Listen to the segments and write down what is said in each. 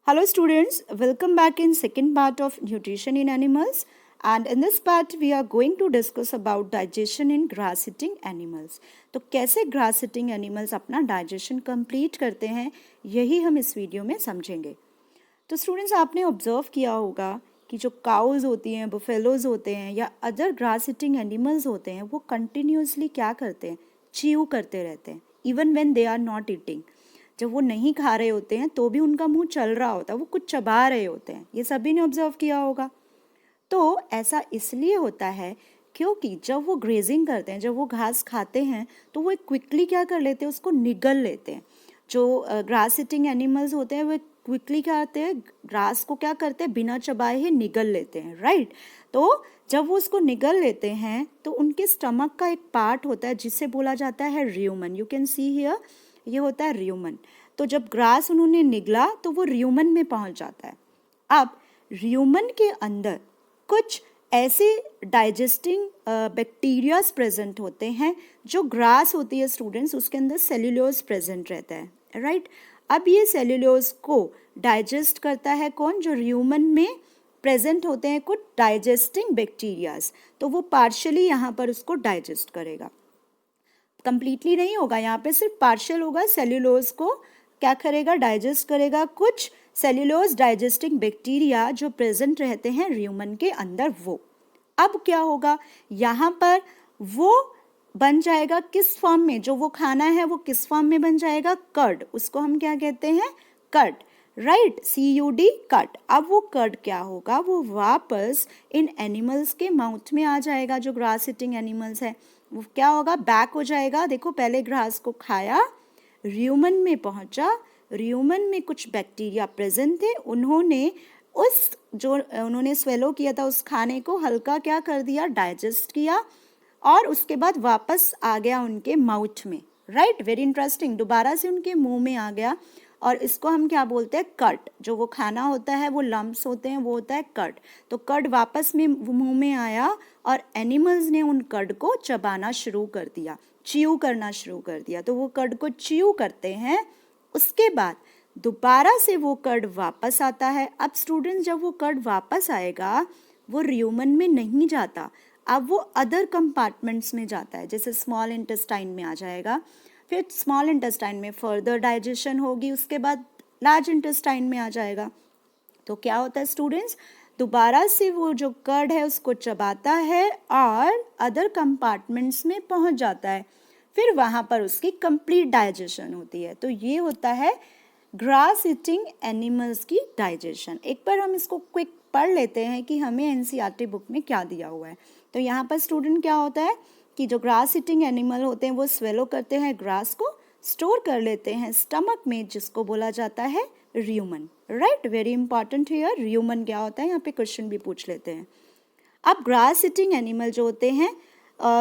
Hello students, welcome back in second part of nutrition in animals, and in this part we are going to discuss about digestion in grass eating animals. तो कैसे grass eating animals अपना digestion complete करते हैं यही हम इस video में समझेंगे. तो स्टूडेंट्स आपने ऑब्जर्व किया होगा कि जो काउज होती हैं, बुफेलोज होते हैं या अदर ग्रास ईटिंग एनिमल्स होते हैं वो कंटिन्यूसली क्या करते हैं, च्यू करते रहते हैं even when they are not eating. जब वो नहीं खा रहे होते हैं तो भी उनका मुंह चल रहा होता है, वो कुछ चबा रहे होते हैं. ये सभी ने ऑब्जर्व किया होगा. तो ऐसा इसलिए होता है क्योंकि जब वो ग्रेजिंग करते हैं, जब वो घास खाते हैं तो वो क्विकली क्या कर लेते हैं, उसको निगल लेते हैं. जो ग्रास ईटिंग एनिमल्स होते हैं वो क्विकली क्या करते हैं, ग्रास को क्या करते हैं, बिना चबाए ही निगल लेते हैं, राइट. तो जब वो उसको निगल लेते हैं तो उनके स्टमक का एक पार्ट होता है जिसे बोला जाता है र्यूमन. यू कैन सी हियर, ये होता है र्यूमन. तो जब ग्रास उन्होंने निगला तो वो र्यूमन में पहुंच जाता है. अब र्यूमन के अंदर कुछ ऐसे डाइजेस्टिंग बैक्टीरियाज प्रेजेंट होते हैं. जो ग्रास होती है स्टूडेंट्स, उसके अंदर सेल्यूलोज प्रेजेंट रहता है, राइट. अब ये सेल्यूलोज को डाइजेस्ट करता है कौन, जो र्यूमन में प्रेजेंट होते हैं कुछ डाइजेस्टिंग बैक्टीरियाज. तो वो पार्शियली यहाँ पर उसको डाइजेस्ट करेगा, कंप्लीटली नहीं होगा, यहाँ पे सिर्फ पार्शियल होगा. सेल्यूलोज को क्या करेगा, डाइजेस्ट करेगा कुछ सेल्यूलोज डाइजेस्टिंग बैक्टीरिया जो प्रेजेंट रहते हैं र्यूमन के अंदर वो. अब क्या होगा, यहाँ पर वो बन जाएगा किस फॉर्म में, जो वो खाना है वो किस फॉर्म में बन जाएगा, कर्ड. उसको हम क्या कहते हैं, कर्ड, राइट, CUD, कर्ड. अब वो कर्ड क्या होगा, वो वापस इन एनिमल्स के माउथ में आ जाएगा. जो ग्रास ईटिंग एनिमल्स है वो क्या होगा, बैक हो जाएगा. देखो पहले ग्रास को खाया, र्यूमन में पहुंचा, र्यूमन में कुछ बैक्टीरिया प्रेजेंट थे, उन्होंने उस जो उन्होंने स्वेलो किया था उस खाने को हल्का क्या कर दिया, डाइजेस्ट किया, और उसके बाद वापस आ गया उनके माउथ में, राइट. वेरी इंटरेस्टिंग, दोबारा से उनके मुंह में आ गया और इसको हम क्या बोलते हैं, कट. जो वो खाना होता है वो लम्प्स होते हैं, वो होता है कट. तो कट वापस में मुंह में आया और एनिमल्स ने उन कट को चबाना शुरू कर दिया, च्यू करना शुरू कर दिया. तो वो कट को च्यू करते हैं, उसके बाद दोबारा से वो कट वापस आता है. अब स्टूडेंट्स जब वो कट वापस आएगा वो र्यूमन में नहीं जाता, अब वो अदर कंपार्टमेंट्स में जाता है, जैसे स्मॉल इंटेस्टाइन में आ जाएगा. फिर स्मॉल इंटेस्टाइन में फर्दर डाइजेशन होगी, उसके बाद लार्ज इंटेस्टाइन में आ जाएगा. तो क्या होता है स्टूडेंट्स, दोबारा से वो जो कर्ड है उसको चबाता है और अदर कंपार्टमेंट्स में पहुंच जाता है. फिर वहां पर उसकी कंप्लीट डाइजेशन होती है. तो ये होता है ग्रास ईटिंग एनिमल्स की डाइजेशन. एक बार हम इसको क्विक पढ़ लेते हैं कि हमें NCERT बुक में क्या दिया हुआ है. तो यहाँ पर स्टूडेंट क्या होता है कि जो ग्रास ईटिंग एनिमल होते हैं वो स्वेलो करते हैं ग्रास को, स्टोर कर लेते हैं स्टमक में, जिसको बोला जाता है र्यूमन, राइट. वेरी इंपॉर्टेंट हियर, र्यूमन क्या होता है, यहाँ पे क्वेश्चन भी पूछ लेते हैं. अब ग्रास ईटिंग एनिमल जो होते हैं,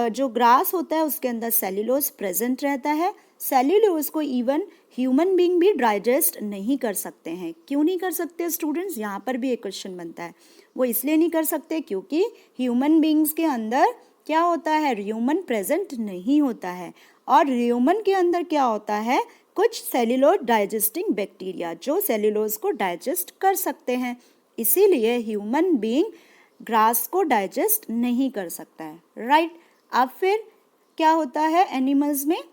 जो ग्रास होता है उसके अंदर सेल्यूलोज प्रेजेंट रहता है. सेल्यूलोज को इवन ह्यूमन बीइंग भी डाइजेस्ट नहीं कर सकते हैं. क्यों नहीं कर सकते स्टूडेंट्स, यहाँ पर भी एक क्वेश्चन बनता है. वो इसलिए नहीं कर सकते क्योंकि ह्यूमन बीइंग्स के अंदर क्या होता है, र्यूमन प्रेजेंट नहीं होता है, और र्यूमन के अंदर क्या होता है, कुछ सेल्यूलोज डाइजेस्टिंग बैक्टीरिया जो सेल्यूलोज को डाइजेस्ट कर सकते हैं. इसीलिए ह्यूमन बीइंग ग्रास को डाइजेस्ट नहीं कर सकता है, राइट. अब फिर क्या होता है एनिमल्स में,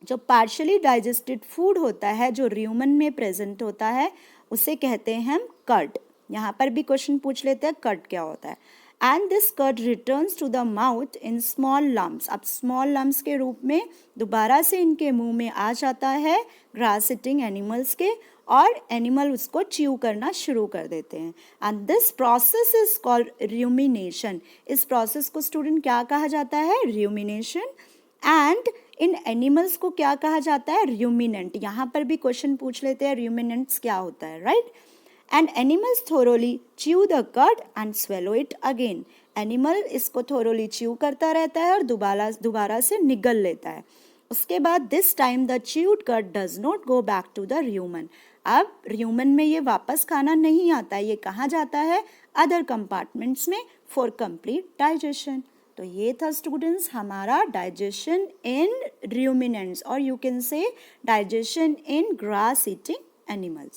जो पार्शियली डाइजेस्टेड फूड होता है जो र्यूमन में प्रेजेंट होता है उसे कहते हैं हम कर्ड. यहाँ पर भी क्वेश्चन पूछ लेते हैं कर्ड क्या होता है. And this curd returns to the mouth in small lumps. अब स्मॉल लम्प्स के रूप में दोबारा से इनके मुंह में आ जाता है ग्रास ईटिंग एनिमल्स के, और एनिमल उसको च्यू करना शुरू कर देते हैं. And this process is called rumination. इस प्रोसेस को स्टूडेंट क्या कहा जाता है, र्यूमिनेशन. एंड इन एनिमल्स को क्या कहा जाता है, र्यूमिनेंट. यहाँ पर भी क्वेश्चन पूछ लेते हैं र्यूमिनेंट्स क्या होता है, right. And animals thoroughly chew the curd and swallow it again. Animal इसको थोरोली च्यू करता रहता है और दोबारा से निगल लेता है. उसके बाद this time the chewed curd does not go back to the rumen. अब र्यूमन में ये वापस खाना नहीं आता है, ये कहाँ जाता है, अदर कंपार्टमेंट्स में फॉर कंप्लीट डाइजेशन. तो ये था स्टूडेंट्स हमारा डाइजेशन इन र्यूमिनेंट्स, और you can say digestion in grass eating animals.